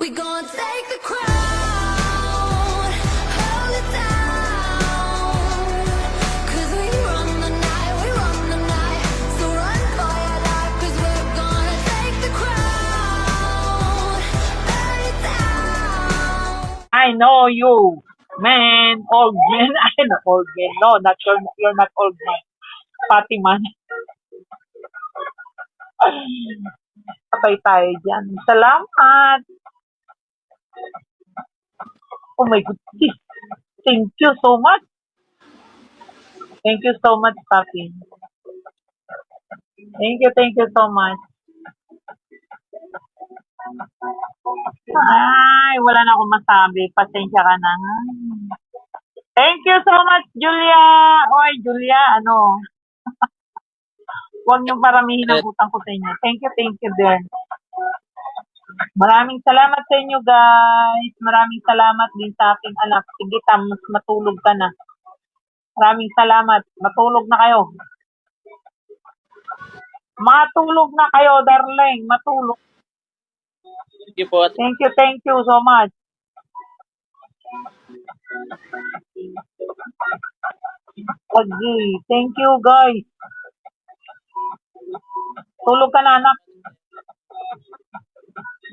We gonna take the crown, hold it down. 'Cause we run the night, so run for your life. 'Cause we're gonna take the crown, burn it down. I know you, man, old man. I know old man. No, not you're not old man. Pati man. Patay tayo dyan. Salamat. Oh my goodness. Thank you so much. Thank you so much, Papi. Thank you so much. Ay, wala na akong masabi. Pasensya ka na. Thank you so much, Julia. Oy, Julia, ano? Huwag niyong paramihin ang utang ko sa inyo. Thank you, dear. Maraming salamat sa inyo, guys. Maraming salamat din sa aking anak. Sige, Tam, mas matulog ka na. Maraming salamat. Matulog na kayo. Matulog na kayo, darling. Matulog. Thank you po. Thank you so much. Agi, thank you, guys. Tulog ka na, anak.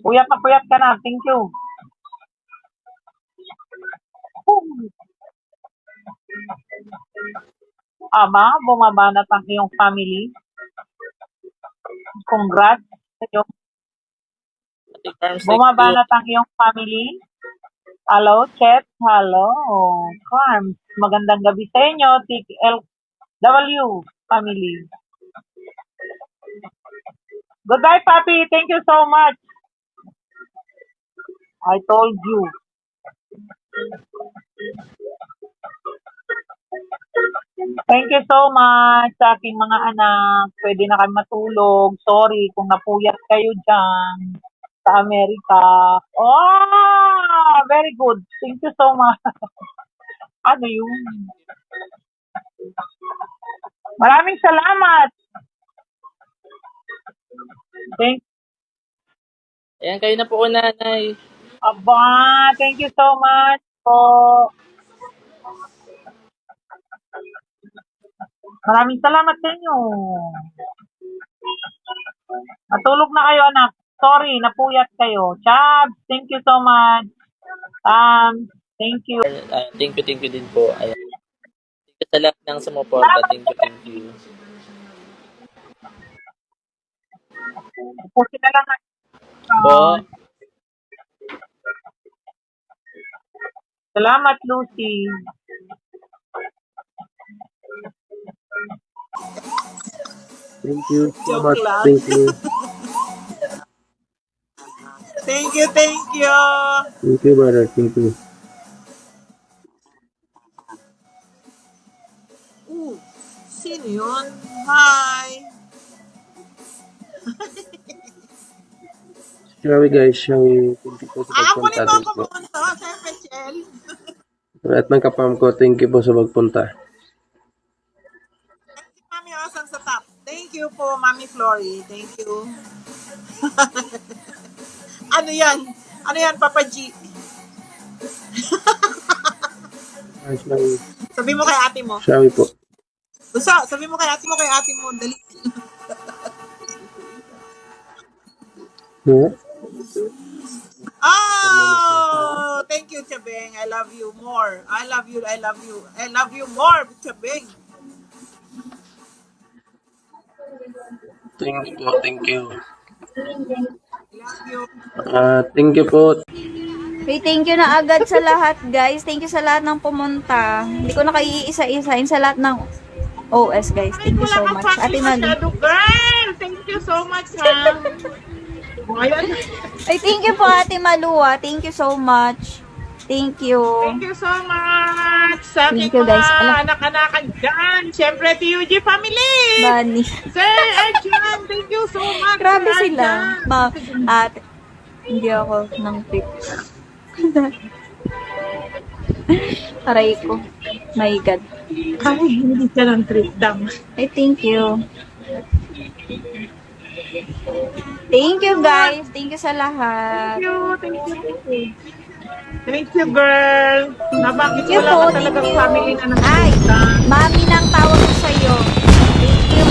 Puyat ka na. Thank you. Ama, bumabanat ang iyong family. Congrats sa iyo. Ate Carms, thank you. Bumabanat ang iyong family. Hello, Chet. Hello, Carms. Magandang gabi sa inyo, TLW family. Goodbye, Papi. Thank you so much. I told you. Thank you so much sa aking mga anak. Pwede na kayo matulog. Sorry kung napuyat kayo dyan sa Amerika. Oh, very good. Thank you so much. Ano yun? Maraming salamat. Thank Ayan, kayo na po, nanay. Aba, thank you so much po. Maraming salamat sa inyo. Natulog na kayo, anak. Sorry, napuyat kayo. Chabs, thank you so much. Thank you. Thank you din po. Ayan. Thank you sa lahat ng sumuporta. Thank you. Pusi na lang. Po. Salamat, Lucy. Thank you so much. Thank you. Thank you. Thank you, brother. Thank you. Sino yun? Hi! Shall we, guys? Shall we? Thank you po sa Ako pagpunta. rin Thank ako you. pumunta, Sir Chel. At ng kapam ko, thank you po sa pagpunta. Si Mami Osan sa top. Thank you po, Mami Flory. Thank you. Ano yan? Ano yan, Papa G? Sabi mo kay ate mo. Shall we po? Gusto, sabi mo kay ate mo, dali. Yeah? Oh, thank you, Chabeng. I love you more. I love you more, Chabeng. Thank you po. Thank you. I love you. Thank you po. Okay, thank you na agad sa lahat, guys. Thank you sa lahat ng pumunta. Hindi ko na kayo iisa-isain sa lahat ng OS, guys. Thank you so much. Ate Nani. Girl, thank you so much, ha. Ngayon, Ay, thank you po, Ate Malua. Thank you so much. Thank you. thank you so much sa Thank aking you, guys. mga anak-anakan dyan. Siyempre, TUG family. Bani. Sir Arjun, thank you so much. Grabe Sir sila. Arjun. Ate, hindi ako ng tip. Aray ko. My God. Ay, hindi ka ng trip dam. Ay, thank you. Thank you, guys. Thank you sa lahat. Thank you, girl. Nabanggit Thank you wala po. ka Thank talagang you. family na Ay, nakikita. mami nang tawag ko sa'yo. Thank you.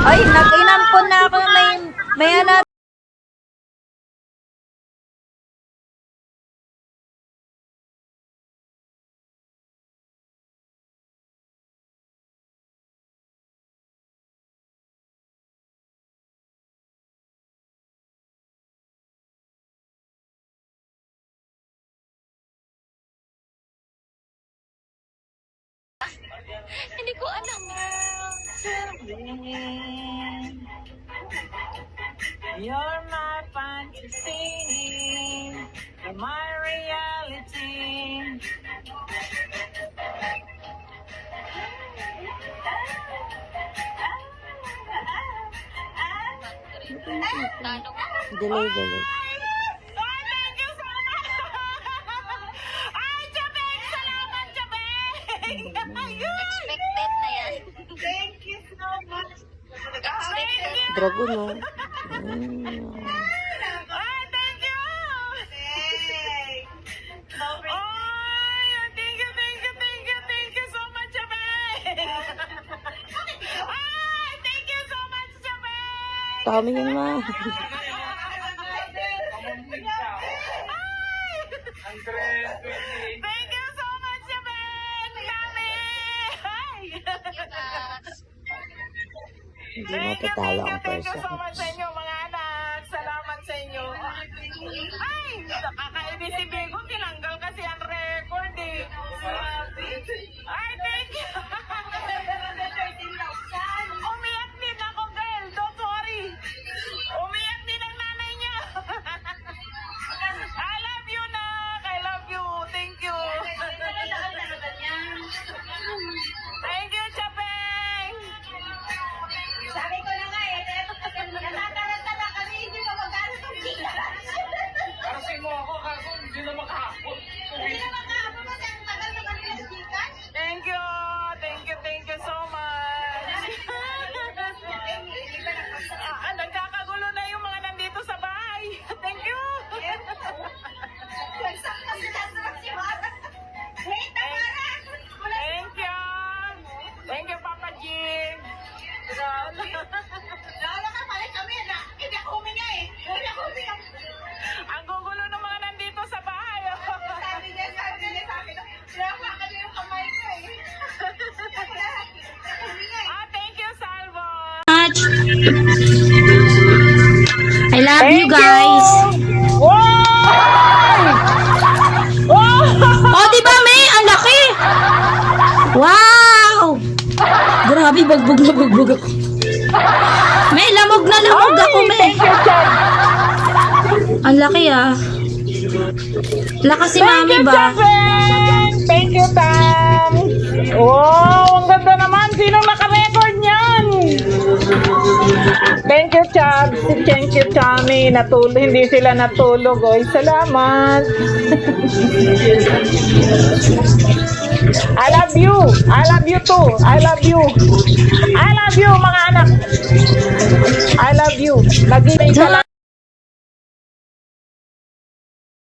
Ay, nag-inampon na ako. May ano. Hindi ko alam. You're my fantasy, you're my reality. Delay, delay. Thank you so much! Ay, Jabeng! Salamat, Jabeng! Expected na yan. Thank you so much! Thank you! Dragon, no? Ay, thank you! Ay, thank you so much, Jabeng! Ay, thank you so much, Jabeng! Kami yun, ma. Thank you so much, Jabeng! Dami! Ay! Hindi matatalo ang Thank you person. so much sa inyo, mga anak. Salamat sa inyo. Ay, nakakainis si Bigo. Tinanggal kasi ang record eh. Ay, thank you. Umiyak din ako, girl. Don't worry. Umiyak din ang nanay niya. I love you, Nak. I love you. Thank you. Thank you, Chapeng. Sabi ko na nga eh, natataranta na kami, hindi pa magkano ng Kasi mo ako, kaso hindi na makahapon. Hindi na makahapon kasi ang tagal na kami ng Gcash. Thank you. Thank you so much. Nagkakagulo na yung mga nandito sa bahay. Thank you. Nagsakta sila sa si Mara. Hey, Tamara! Thank you. Thank you, Papa Jim. Lalo ka pala kami na hindi ako huminga eh. Hindi ako huminga. Ang gugulo ng mga nandito sa bahay. Sabi niya sa akin, wala ka yung kamay ko eh. Huminga eh. Thank you, Salvo. I love you, guys. Oh, di ba, May? Ang laki! Wow! Grabe, bagbog na bagbog ako. May, lamog na lamog ako, May. Ang laki, ah. Lakas si Mami ba? Thank you, Tam. Wow, ang ganda naman. Sinong naka-record niyan? Thank you, Chab. Thank you, Chami. Hindi sila natulog. Oy, salamat. I love you. I love you too. I love you. I love you, mga anak. I love you. Maging ka lang.